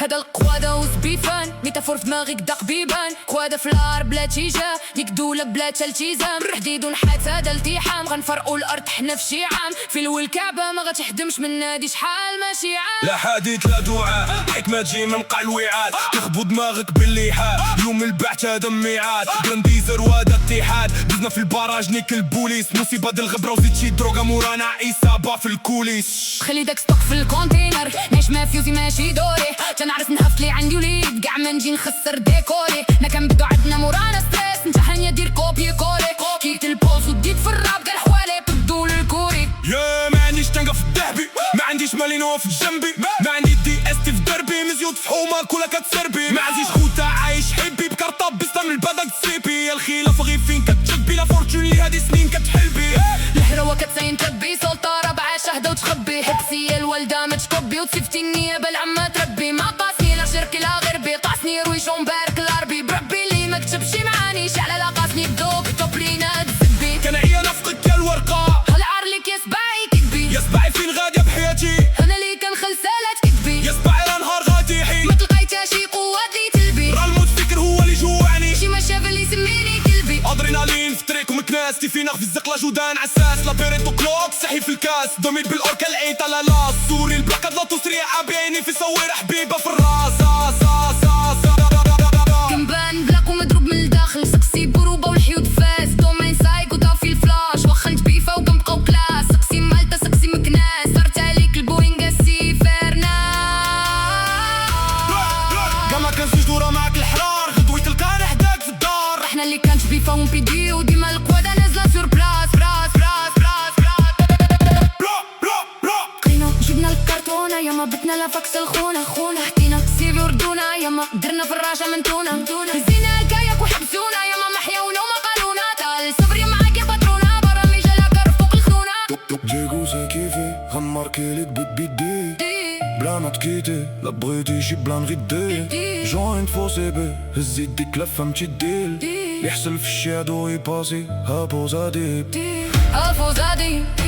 هذا القوادة وسبيفان ميتافور في دماغك دق بيبان قوادة في الار بلا تيجان ديك دولة بلا تلتيزام حديد ونحات هذا التحام غنفرقوا الارض حنا في شي عام في الول الكعبة ما غتحدمش من نادي شحال ماشي عام لا حديث لا دعاء حكمة تجي من قاع الوعاد تخبو دماغك باللحاد يوم البعث هذا ميعاد جرانديزر وهذا اتحاد دزنا في البراج نيك البوليس مصيبة د الغبرة وزيد شي دروغا مورانا عصابة في الكوليس خلي داك ستوك في الكونتينر نعيش مافيوزي ماشي دوري تنعرف نهفت لي عندي وليد كاع ما نجي نخسر ديكوري نا كنبدو عندنا مورانا ستريس نتحن يا دير كوبي كولي كيت البوز وديت في الراب كاع الحوالي بدو للكوري يا ما عنديش تنقة في الذهبي ما عنديش مالينو في جنبي ما عندي دي اس تي في دربي مزيود في حومة كلها كتسربي ما عنديش خوتا عايش حبي بكارطة بسطة من البدا تسيبي الخلاف غير فين كتجبي لا فورتون لي هادي سنين كتحلبي الهروة كتسين تبي سلطة ربعة شهدة وتخبي حبسي الوالدة ما تكبي وتصيفتي النيابة العامة تربي ما قاسني لا شركي لا غربي طاسني رويشون بارك العربي بربي اللي ما كتبشي معاني شعلة لا قاسني بدوك توب لينا تزبي كنعيا نفقك يا الورقة هالعار ليك يا سباعي كذبي يا سباعي فين غادية بحياتي انا اللي كنخل سالات كذبي يا سباعي راه نهار غادي حي ما تلقيتها شي قوات لي تلبي راه الموت فكر هو اللي جوعني شي ما شاف اللي سميني كلبي ادرينالين في طريق ومكناس تيفينغ في الزقلة جودان عساس لا بيريتو كلوك صحي في الكاس دومين بالاوركا العيطة لا لاس سوري البلاكات لا تسريعة بعيني في صوير حبيبة في الراس كنبان بلاك ومضروب من الداخل سقسي بروبة والحيود فاس دومين سايكو طافي الفلاش واخا نتبيفا وكنبقاو كلاس سقسي مالتا سقسي مكناس صارت عليك البوينغ السيفرنا كاع ما كنسوش دورة معاك الحرار غدوي تلقاني حداك في الدار احنا اللي كانت بيفا ونبيدي وديما القوادة نازلة سور بلاس براس براس براس قينا جبنا الكرتونة ياما بتنا لا فاكس الخونة خونا حكينا سيفي وردونا ياما درنا في الراشة من تونا هزينا الكاياك وحبسونا ياما محياونا وما قالونا تال صبري معاك يا باترونا برامي جالاك فوق الخونة ديغو سا كيفي غنماركي ليك بيدي بلا ما تكيتي لا بغيتي شي بلان غيدي جوينت فوسي بي هز يديك لفة متيديل يحسل في الشادو يباسي هابو زاديب هافو زادي